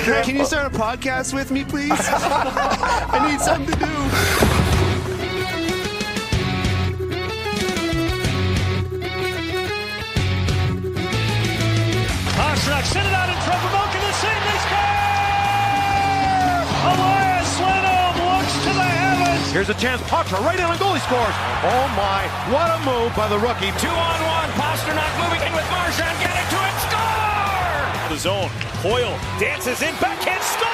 Can you start a podcast with me, please? I need something to do. Pastrnak sent it out in front of Malkin to save. They score! Elias Lindholm looks to the heavens. Here's a chance. Potter right in and goal. He scores. Oh my! What a move by the rookie. 2-on-1. Pastrnak moving in with Marchand. Get it to it. Score! The zone. Coyle dances in. Backhand score!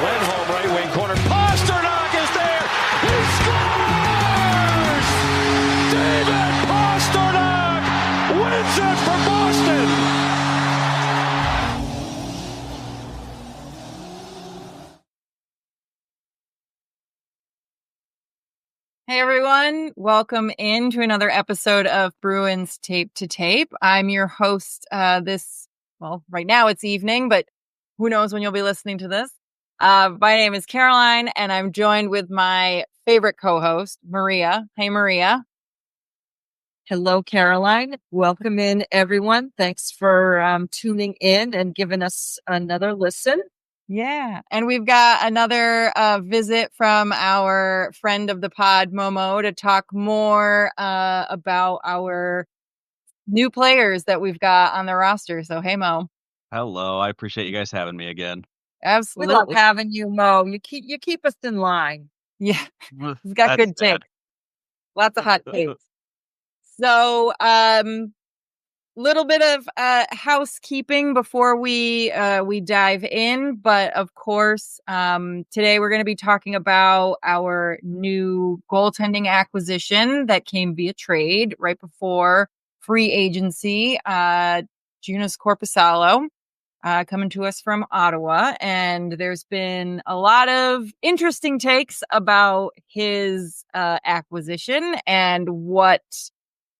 Lindholm right wing corner. Pastrnak is there. He scores! David Pastrnak wins it for Boston. Hey everyone, welcome into another episode of Bruins Tape to Tape. I'm your host right now it's evening, but who knows when you'll be listening to this. My name is Caroline, and I'm joined with my favorite co-host, Maria. Hey, Maria. Hello, Caroline. Welcome in, everyone. Thanks for tuning in and giving us another listen. Yeah. And we've got another visit from our friend of the pod, Momo, to talk more about our new players that we've got on the roster. So, hey, Mo. Hello. I appreciate you guys having me again. Absolutely. We love having you, Mo. You keep us in line. Yeah. He's got good takes. Lots of hot takes. So, little bit of housekeeping before we dive in, but of course, today we're going to be talking about our new goaltending acquisition that came via trade right before free agency. Joonas Korpisalo coming to us from Ottawa, and there's been a lot of interesting takes about his acquisition and what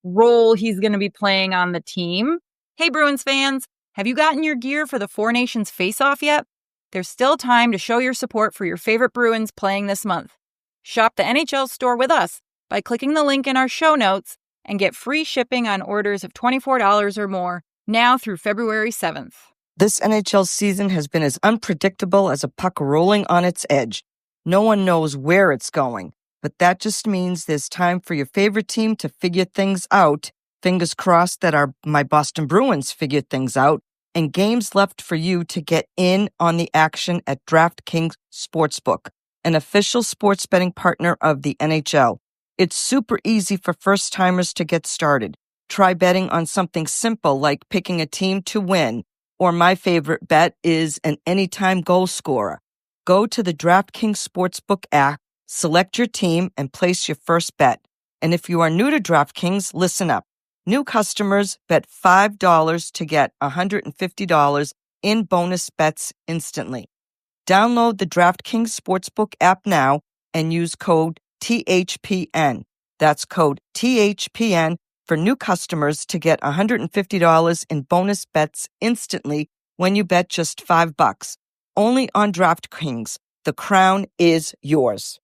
role he's going to be playing on the team. Hey, Bruins fans, have you gotten your gear for the Four Nations Face-Off yet? There's still time to show your support for your favorite Bruins playing this month. Shop the NHL store with us by clicking the link in our show notes and get free shipping on orders of $24 or more now through February 7th. This NHL season has been as unpredictable as a puck rolling on its edge. No one knows where it's going. But that just means there's time for your favorite team to figure things out. Fingers crossed that my Boston Bruins figured things out, and games left for you to get in on the action at DraftKings Sportsbook, an official sports betting partner of the NHL. It's super easy for first-timers to get started. Try betting on something simple like picking a team to win, or my favorite bet is an anytime goal scorer. Go to the DraftKings Sportsbook app, select your team, and place your first bet. And if you are new to DraftKings, listen up. New customers bet $5 to get $150 in bonus bets instantly. Download the DraftKings Sportsbook app now and use code THPN. That's code THPN for new customers to get $150 in bonus bets instantly when you bet just $5. Only on DraftKings. The crown is yours.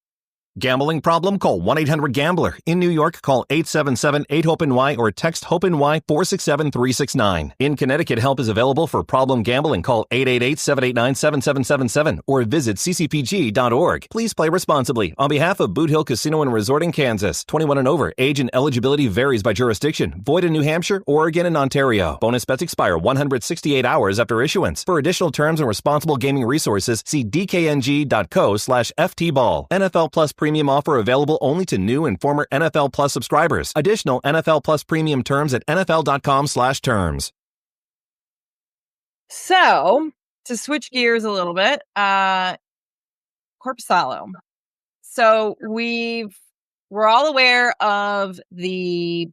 Gambling problem? Call 1-800-GAMBLER. In New York, call 877-8-HOPE-NY or text HOPE-NY 467-369. In Connecticut, help is available for problem gambling. Call 888-789-7777 or visit ccpg.org. Please play responsibly. On behalf of Boot Hill Casino and Resort in Kansas, 21 and over, age and eligibility varies by jurisdiction. Void in New Hampshire, Oregon, and Ontario. Bonus bets expire 168 hours after issuance. For additional terms and responsible gaming resources, see dkng.co/ftball. NFL Plus Premium offer available only to new and former NFL Plus subscribers. Additional NFL Plus Premium terms at nfl.com/terms. So, to switch gears a little bit, Korpisalo. So we're all aware of the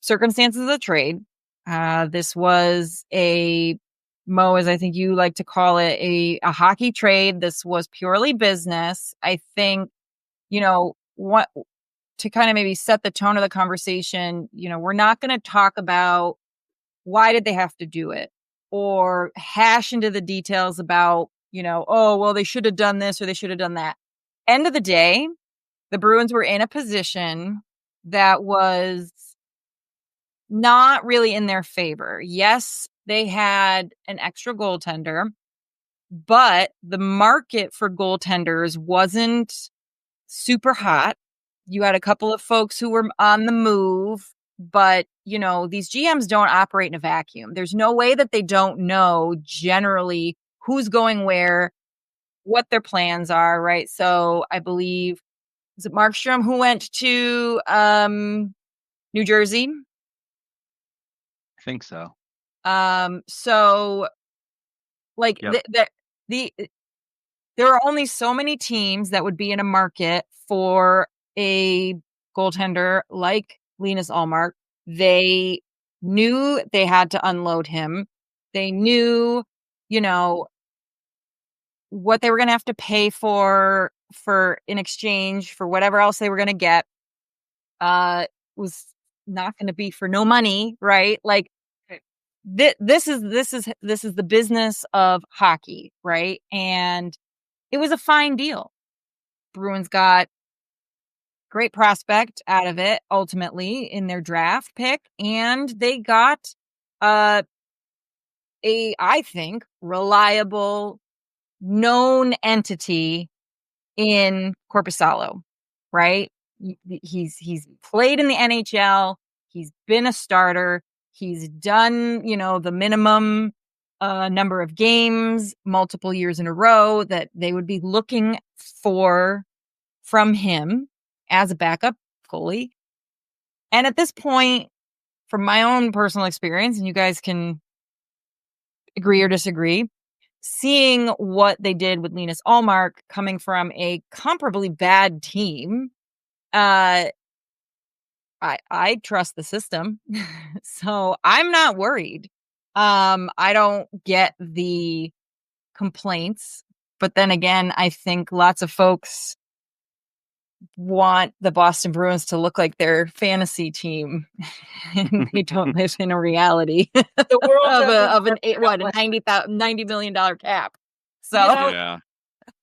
circumstances of the trade. This was Mo, as I think you like to call it, a hockey trade. This was purely business. I think, what to kind of maybe set the tone of the conversation, we're not going to talk about why did they have to do it or hash into the details about, oh, well, they should have done this or they should have done that. End of the day, the Bruins were in a position that was not really in their favor. Yes, they had an extra goaltender, but the market for goaltenders wasn't super hot. You had a couple of folks who were on the move, but these GMs don't operate in a vacuum. There's no way that they don't know generally who's going where, what their plans are, right? So I believe, is it Markstrom who went to New Jersey? I think so. So like Yep. there are only so many teams that would be in a market for a goaltender like Linus Ullmark. They knew they had to unload him. They knew, what they were going to have to pay for in exchange for whatever else they were going to get. Was not going to be for no money, right? Like this is the business of hockey, right? And it was a fine deal. Bruins got great prospect out of it ultimately in their draft pick, and they got I think, reliable, known entity in Korpisalo, right? He's played in the NHL. He's been a starter. He's done, the minimum number of games multiple years in a row that they would be looking for from him as a backup goalie. And at this point, from my own personal experience, and you guys can agree or disagree, seeing what they did with Linus Ullmark coming from a comparably bad team, I trust the system. So I'm not worried. I don't get the complaints, but then again, I think lots of folks want the Boston Bruins to look like their fantasy team, and they don't live in a reality The world of a $90 million cap. So Yeah.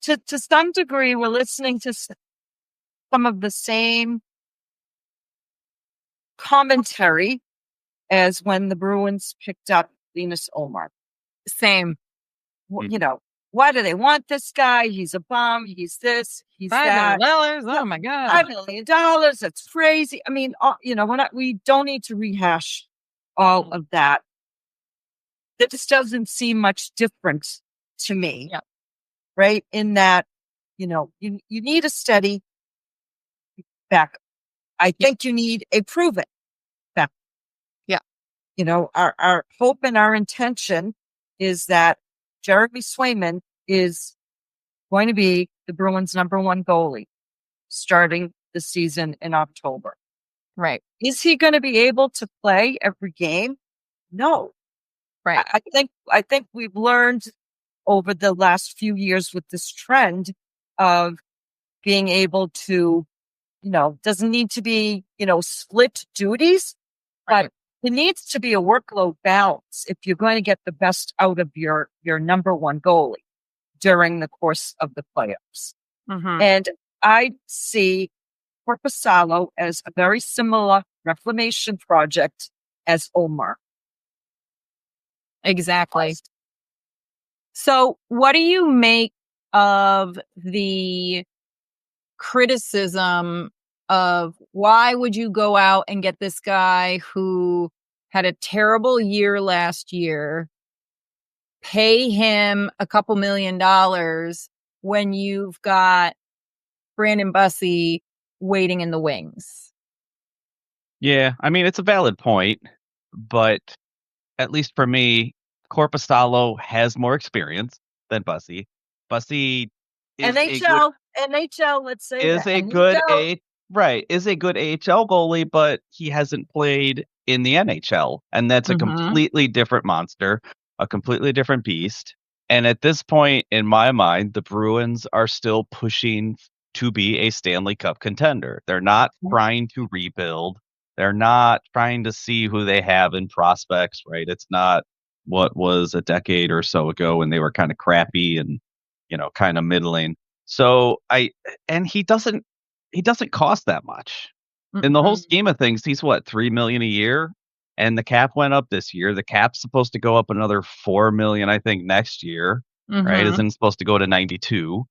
to some degree, we're listening to some of the same commentary as when the Bruins picked up Linus Ullmark. same. Why do they want this guy? He's a bum. He's this. He's that. $5 million. Oh my God. $5 million. That's crazy. I mean, we don't need to rehash all of that. That just doesn't seem much different to me. Yeah. Right. In that, you need a steady backup. I think you need a proven backup. Yeah. Our hope and our intention is that Jeremy Swayman is going to be the Bruins' #1 goalie starting the season in October. Right. Is he going to be able to play every game? No. Right. I think we've learned over the last few years with this trend of being able to, doesn't need to be, split duties, but it needs to be a workload balance if you're going to get the best out of your #1 goalie during the course of the playoffs. Mm-hmm. And I see Korpisalo as a very similar reclamation project as Ullmark. Exactly. So what do you make of the criticism of why would you go out and get this guy who had a terrible year last year, pay him a couple $1 million when you've got Brandon Bussey waiting in the wings? Yeah, I mean, it's a valid point, but at least for me, Korpisalo has more experience than Bussey. Bussey is NHL, let's say is that. a good is a good AHL goalie, but he hasn't played in the NHL, and that's a completely different monster, a completely different beast. And at this point, in my mind, the Bruins are still pushing to be a Stanley Cup contender. They're not trying to rebuild. They're not trying to see who they have in prospects, right? It's not what was a decade or so ago when they were kind of crappy and, kind of middling. So he doesn't cost that much. In the whole scheme of things, he's what, $3 million a year? And the cap went up this year. The cap's supposed to go up another $4 million, I think, next year. right? Isn't supposed to go to 92.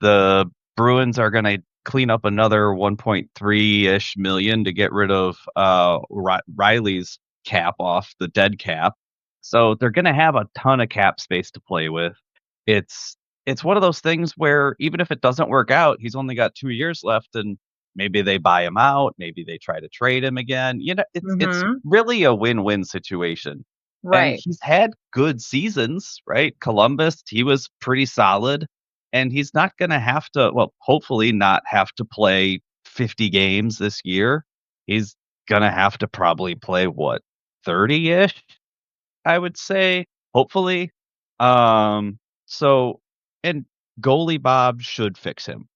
The Bruins are going to clean up another 1.3-ish million to get rid of Riley's cap off the dead cap. So they're going to have a ton of cap space to play with. It's one of those things where even if it doesn't work out, he's only got 2 years left, and maybe they buy him out, maybe they try to trade him again. It's really a win-win situation. Right. And he's had good seasons, right? Columbus, he was pretty solid. And he's not going to have to, well, hopefully not have to play 50 games this year. He's going to have to probably play, 30-ish, I would say, hopefully. So, and goalie Bob should fix him,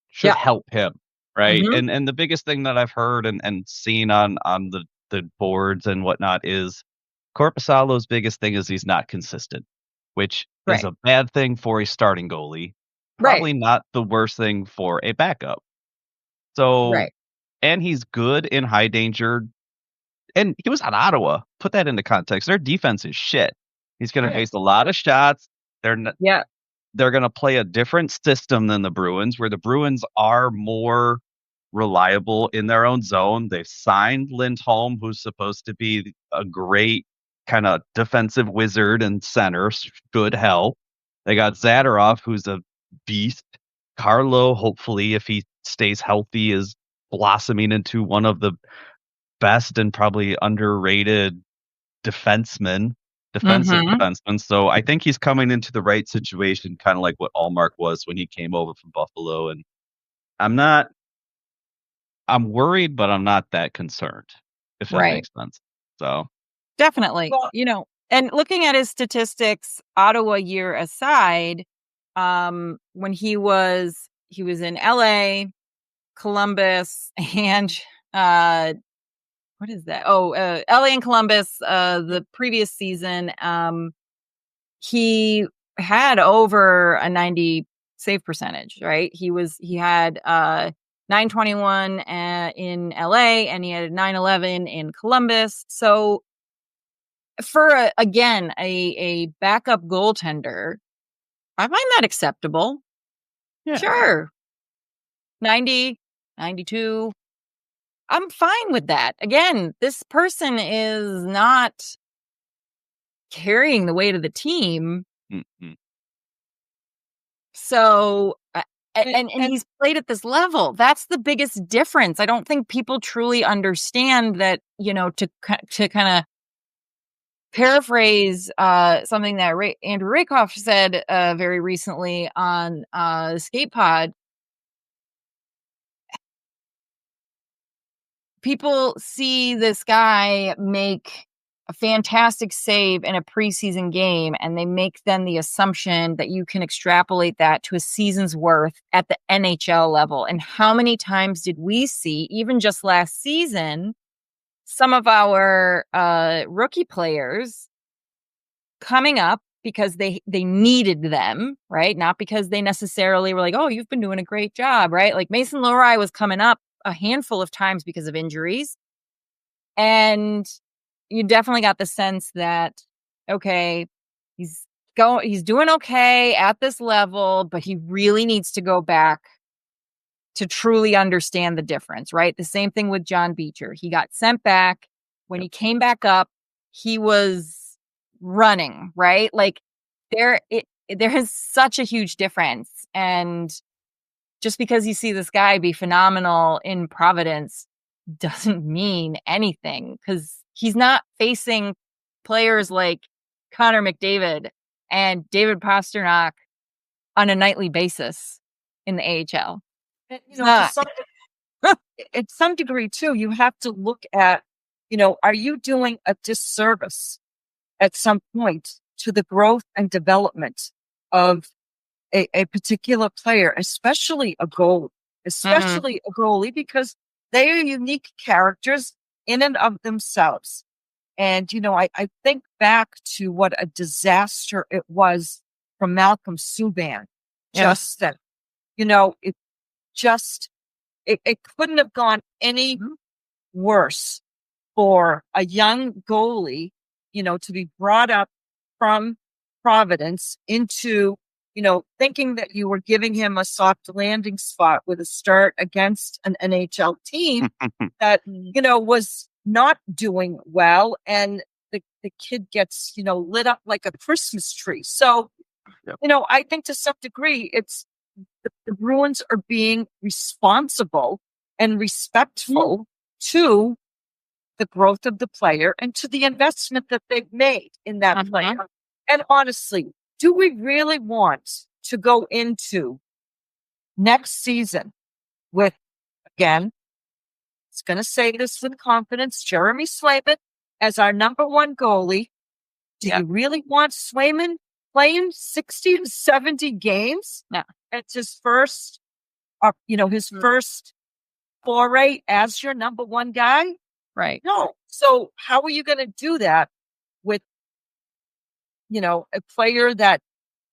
should help him, right? And the biggest thing that I've heard and seen on the boards and whatnot is Korpisalo's biggest thing is he's not consistent, which is a bad thing for a starting goalie. Probably not the worst thing for a backup. So, and he's good in high danger. And he was on Ottawa. Put that into context. Their defense is shit. He's going to face a lot of shots. They're going to play a different system than the Bruins, where the Bruins are more reliable in their own zone. They've signed Lindholm, who's supposed to be a great kind of defensive wizard and center, should help. They got Zadorov, who's a beast. Carlo, hopefully, if he stays healthy, is blossoming into one of the best and probably underrated defensive defensemen. So I think he's coming into the right situation, kind of like what Allmark was when he came over from Buffalo. And I'm worried, but I'm not that concerned, if that makes sense. So definitely, well, and looking at his statistics, Ottawa year aside, when he was in LA, Columbus, and what is that? LA and Columbus, the previous season, he had over a 90 save percentage, right? He had 921 in LA, and he had 911 in Columbus. So for a backup goaltender, I find that acceptable. Yeah. Sure. 90, 92. I'm fine with that. Again, this person is not carrying the weight of the team. Mm-hmm. So, and he's played at this level. That's the biggest difference. I don't think people truly understand that, to kind of paraphrase something that Andrew Rakoff said very recently on Skate Pod. People see this guy make a fantastic save in a preseason game, and they make then the assumption that you can extrapolate that to a season's worth at the NHL level. And how many times did we see, even just last season, some of our rookie players coming up because they needed them, right? Not because they necessarily were like, oh, you've been doing a great job, right? Like Mason Lohrei was coming up a handful of times because of injuries. And you definitely got the sense that, okay, he's doing okay at this level, but he really needs to go back to truly understand the difference, right? The same thing with John Beecher. He got sent back. When he came back up, he was running, right? Like there is such a huge difference. And just because you see this guy be phenomenal in Providence doesn't mean anything, because he's not facing players like Connor McDavid and David Pastrnak on a nightly basis in the AHL. At some degree, too, you have to look at, are you doing a disservice at some point to the growth and development of a particular player, especially a goalie, because they are unique characters in and of themselves. And, I think back to what a disaster it was from Malcolm Subban. Just that, it couldn't have gone any worse for a young goalie, to be brought up from Providence into, thinking that you were giving him a soft landing spot with a start against an NHL team that, was not doing well. And the kid gets, lit up like a Christmas tree. So, Yep. I think to some degree, it's the Bruins are being responsible and respectful to the growth of the player and to the investment that they've made in that player. And honestly, do we really want to go into next season with, again, it's going to say this with confidence, Jeremy Swayman as our number one goalie? Do you really want Swayman playing 60 to 70 games? No. It's his first, first foray as your number one guy? Right. No. So how are you going to do that with, a player that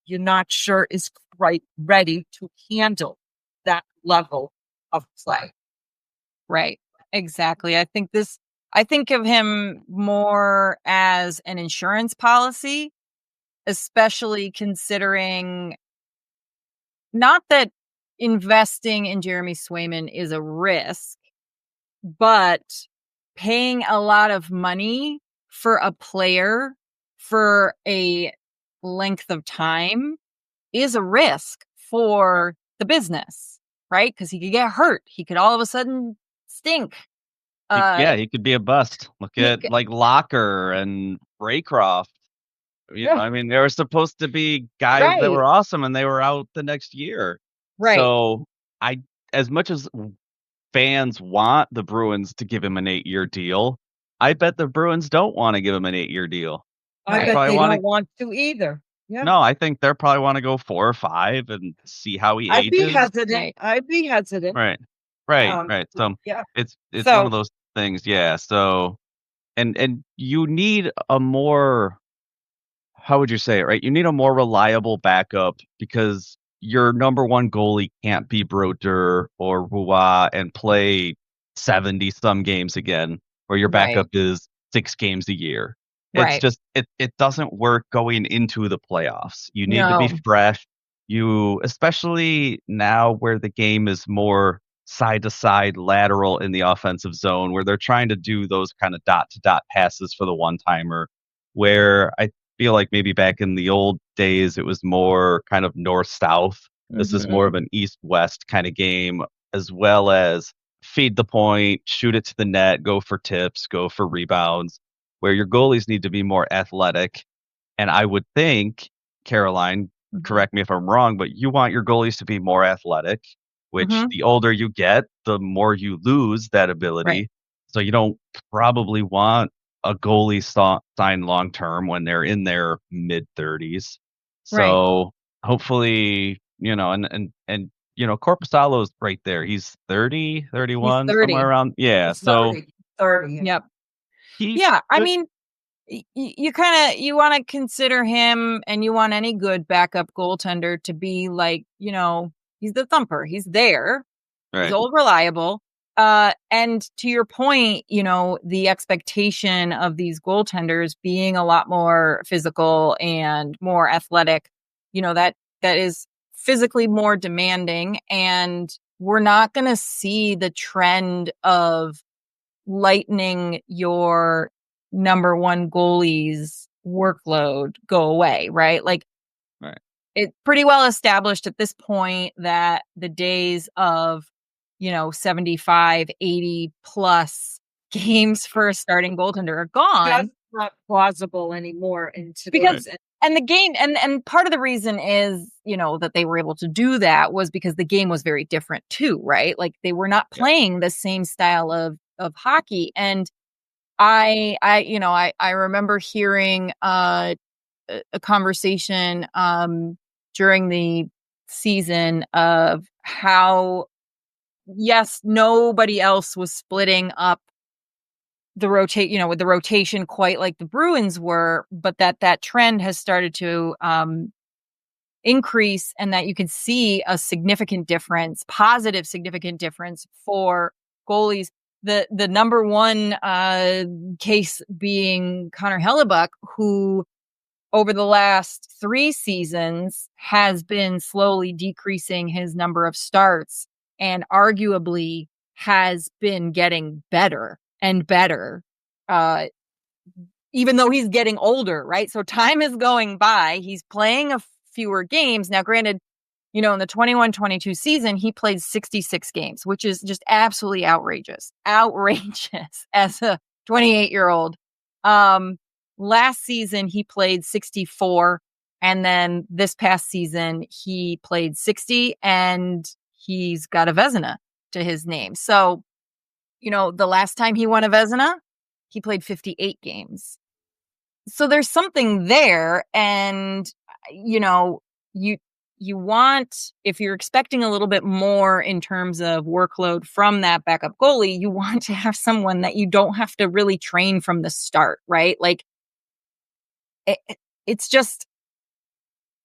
you're not sure is quite ready to handle that level of play? Right. Exactly. I think of him more as an insurance policy, especially considering not that investing in Jeremy Swayman is a risk, but paying a lot of money for a player for a length of time is a risk for the business, right? Because he could get hurt. He could all of a sudden stink. He could be a bust. Look at like Locker and Raycroft. I mean, they were supposed to be guys that were awesome, and they were out the next year. Right. So as much as fans want the Bruins to give him an 8-year deal, I bet the Bruins don't want to give him an 8-year deal. I bet they don't want to either. Yeah. No, I think they probably want to go 4 or 5 and see how he ages. I'd be hesitant. Right. So it's one of those things. Yeah. So, and you need a more, how would you say it? Right. You need a more reliable backup because your number one goalie can't be Broder or Roy and play 70 some games again, where your backup is 6 games a year. It's just, it doesn't work going into the playoffs. You need to be fresh. Especially now where the game is more side to side lateral in the offensive zone, where they're trying to do those kind of dot to dot passes for the one timer, where I feel like maybe back in the old days, it was more kind of north south. This is more of an east west kind of game, as well as feed the point, shoot it to the net, go for tips, go for rebounds, where your goalies need to be more athletic. And I would think, Caroline, correct me if I'm wrong, but you want your goalies to be more athletic, which the older you get, the more you lose that ability. Right. So you don't probably want a goalie signed long term when they're in their mid 30s. So hopefully, and Korpisalo's right there. He's 30, 31, He's 30. somewhere around. Yeah. He's So 30. Yep. I mean, you want to consider him, and you want any good backup goaltender to be like, he's the thumper. He's there. Right. He's old, reliable. And to your point, the expectation of these goaltenders being a lot more physical and more athletic, that is physically more demanding. And we're not going to see the trend of lightening your number one goalie's workload go away, right? Like, it's pretty well established at this point that the days of 75, 80 plus games for a starting goaltender are gone. That's not plausible anymore in today's because and the game and part of the reason is that they were able to do that was because the game was very different too, right? Like they were not playing the same style of hockey. And I remember hearing a conversation during the season of how, yes, nobody else was splitting up the with the rotation quite like the Bruins were, but that trend has started to increase, and that you can see a significant difference, positive significant difference for goalies. The number one case being Connor Hellebuck, who over the last 3 seasons has been slowly decreasing his number of starts and arguably has been getting better and better, even though he's getting older, right? So time is going by. He's playing fewer games. Now, granted, in the 21-22 season, he played 66 games, which is just absolutely outrageous as a 28-year-old. Last season, he played 64. And then this past season, he played 60 and he's got a Vezina to his name. So, the last time he won a Vezina, he played 58 games. So there's something there. And, you want, if you're expecting a little bit more in terms of workload from that backup goalie, you want to have someone that you don't have to really train from the start, right? Like, it's just,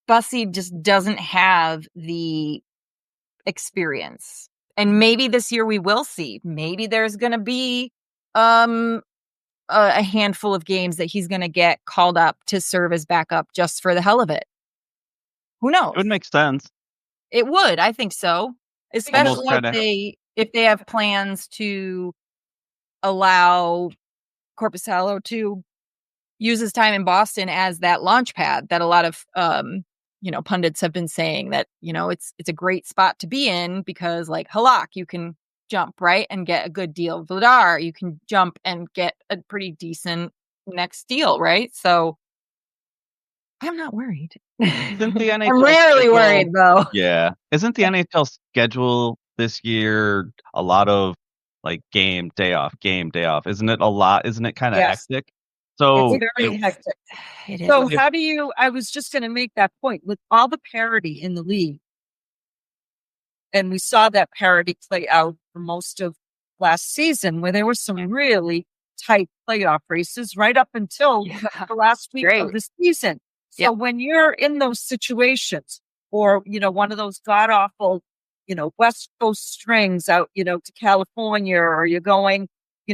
Bussy just doesn't have the experience. And maybe this year we will see. Maybe there's going to be a handful of games that he's going to get called up to serve as backup just for the hell of it. Who knows? It would make sense. It would. I think so. Especially if they have plans to allow Korpisalo to use his time in Boston as that launch pad that a lot of pundits have been saying that, it's a great spot to be in because, like, Halak, you can jump, right, and get a good deal. Vladar, you can jump and get a pretty decent next deal, right? So I'm not worried. Isn't the NHL I'm rarely worried, though. Yeah. Isn't the NHL schedule this year a lot of, like, game, day off? Isn't it a lot? Isn't it kind of hectic? So it's very hectic. It is. So I was just going to make that point with all the parity in the league. And we saw that parity play out for most of last season where there were some really tight playoff races right up until the last week of the season. So when you're in those situations or, one of those god awful, West Coast strings out, to California, or you're going,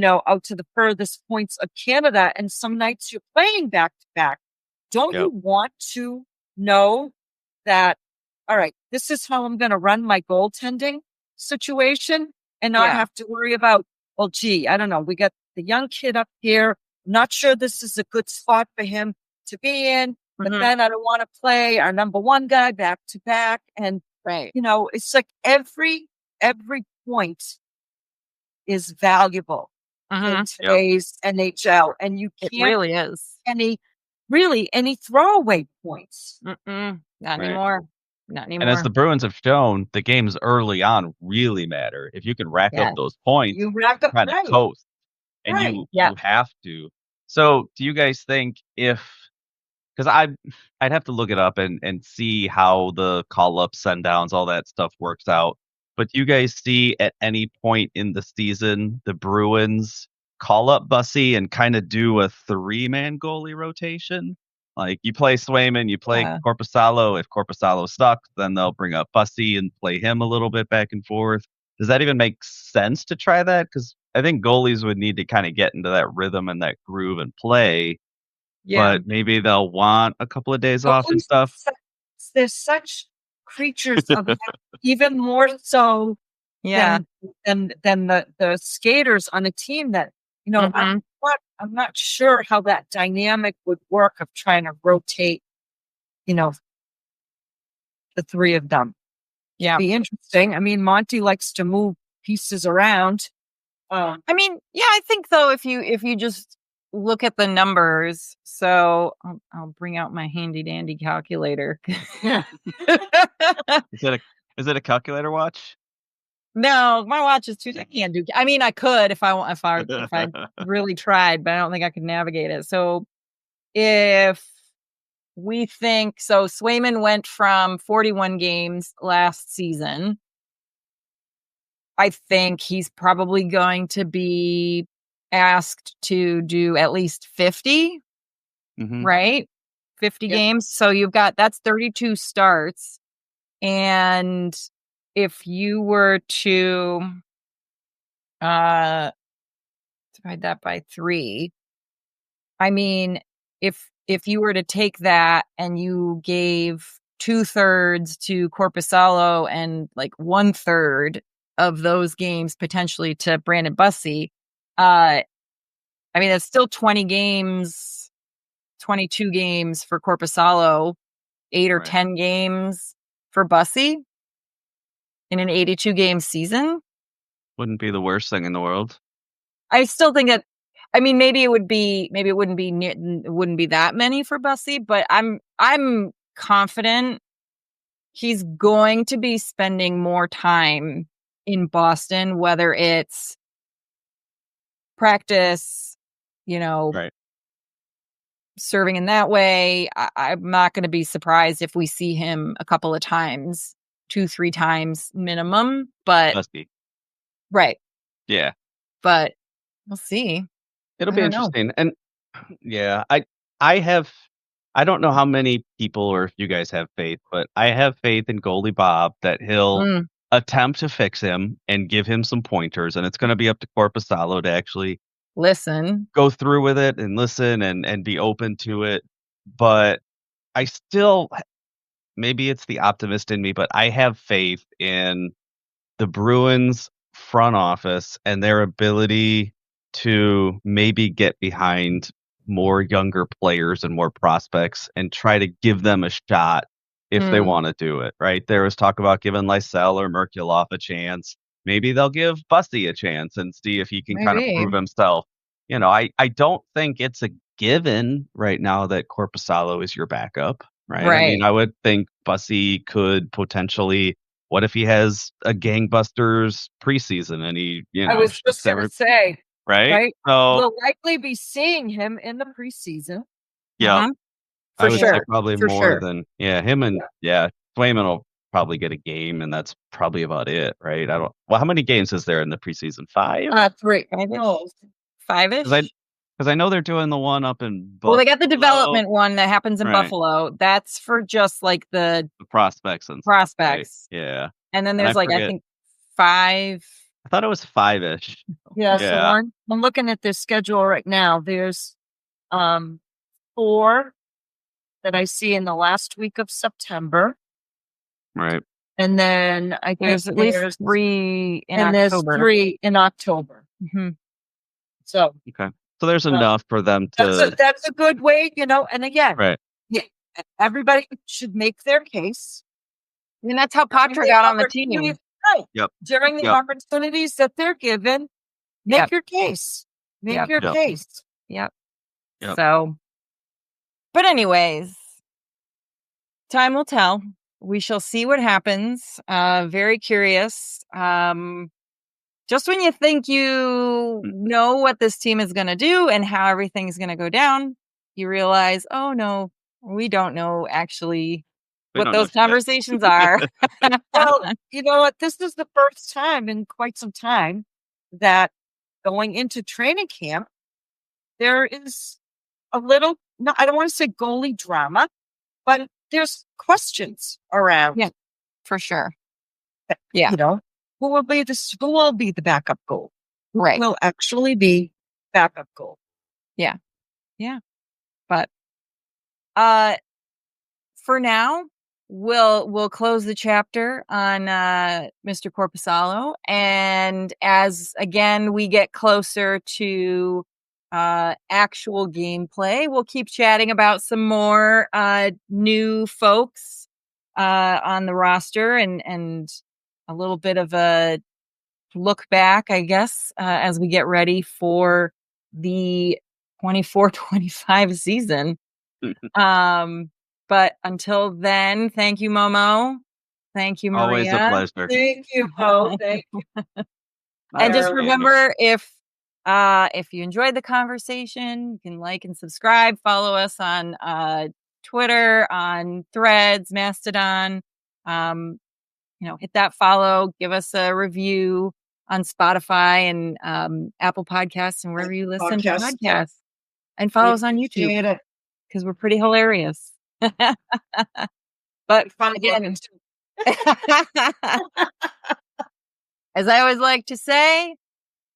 out to the furthest points of Canada, and some nights you're playing back to back. Don't you want to know that, all right, this is how I'm going to run my goaltending situation and not have to worry about, well, gee, I don't know. We got the young kid up here. I'm not sure this is a good spot for him to be in. But then I don't want to play our number one guy back to back. And, it's like every point is valuable in today's NHL. And you can't, it really is. Any throwaway points. Not anymore. Not anymore. And as the Bruins have shown, the games early on really matter. If you can rack up those points, you rack up kind of coast. And you have to. So do you guys think because I'd have to look it up and see how the call-ups, send-downs, all that stuff works out. But do you guys see at any point in the season the Bruins call up Bussy and kind of do a 3-man goalie rotation? Like, you play Swayman, you play Korpisalo. If Korpisalo sucks, then they'll bring up Bussy and play him a little bit back and forth. Does that even make sense to try that? Because I think goalies would need to kind of get into that rhythm and that groove and play. Yeah. But maybe they'll want a couple of days off and stuff. They're such creatures of even more so than the skaters on a team that, I'm not sure how that dynamic would work of trying to rotate, the 3 of them. Yeah. It'd be interesting. I mean, Monty likes to move pieces around. I think though, if you just look at the numbers, so I'll bring out my handy dandy calculator. Is it a calculator watch? No, my watch is too. I can't do. I mean, I could if I really tried, but I don't think I could navigate it. So if we think so, Swayman went from 41 games last season. I think he's probably going to be asked to do at least 50, right? 50 games. So that's 32 starts. And if you were to divide that by 3, I mean, if if you were to take that and you gave 2/3 to Korpisalo and like 1/3 of those games potentially to Brandon Bussi, I mean, that's still 20 games, 22 games for Korpisalo, 8 or 10 games for Bussi in an 82-game season. Wouldn't be the worst thing in the world. I still think that, I mean, maybe it wouldn't be that many for Bussi, but I'm confident he's going to be spending more time in Boston, whether it's practice, serving in that way. I'm not going to be surprised if we see him a couple of times, 2-3 times minimum, but Bussi. Right. Yeah. But we'll see. It'll be interesting. And yeah, I don't know how many people or if you guys have faith, but I have faith in goalie Bob that he'll attempt to fix him and give him some pointers. And it's going to be up to Korpisalo to actually go through with it and listen and be open to it. But I still, maybe it's the optimist in me, but I have faith in the Bruins front office and their ability to maybe get behind more younger players and more prospects and try to give them a shot if they want to do it, right? There was talk about giving Lysell or Merkulov a chance. Maybe they'll give Bussi a chance and see if he can kind of prove himself. I don't think it's a given right now that Korpisalo is your backup, right? I mean, I would think Bussi could potentially, what if he has a gangbusters preseason and he, I was just going to say, right? So we'll likely be seeing him in the preseason. Yeah. For I would sure. say probably more than him and Swayman will probably get a game and that's probably about it, right? How many games is there in the preseason? 5? 3. 5-ish? Because I know they're doing the one up in Buffalo. Well, they got the development one that happens in Buffalo. That's for just like the prospects and prospects. Right? Yeah. And then there's I think 5. I thought it was 5-ish. Yeah. So I'm looking at this schedule right now. There's 4 that I see in the last week of September. Right. And then I think there's at least 3 in October. There's 3 in October. Mm-hmm. So there's enough for them to. That's a good way, And again, yeah, everybody should make their case. And that's how Patra got on the team. Right. Yep. During the opportunities that they're given, make your case. Make your case. Yep. So, but anyways, time will tell. We shall see what happens. Very curious. Just when you think you know what this team is going to do and how everything's going to go down, you realize, oh no, we don't know actually what those conversations are. Well, you know what? This is the first time in quite some time that going into training camp, there is a little, I don't want to say goalie drama, but there's questions around. Yeah, for sure. Yeah. Who will be the backup goal? Right. Who will actually be backup goal? Yeah. Yeah. But for now, we'll close the chapter on Mr. Korpisalo. And as again we get closer to actual gameplay, we'll keep chatting about some more new folks on the roster and a little bit of a look back, I guess, as we get ready for the 24-25 season. But until then, thank you, Momo. Thank you, Maria. Always a pleasure. Thank you, Mo. Thank you. And just remember, if you enjoyed the conversation, you can like and subscribe. Follow us on Twitter, on Threads, Mastodon. Hit that follow. Give us a review on Spotify and Apple Podcasts and wherever you listen to podcasts. And follow us on YouTube because we're pretty hilarious. But again, as I always like to say,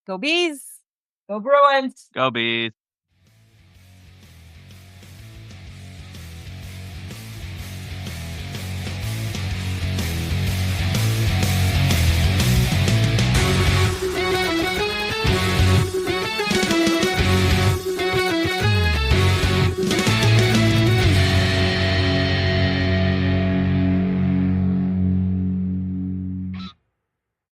go Bees. Go Bruins. Go Bees.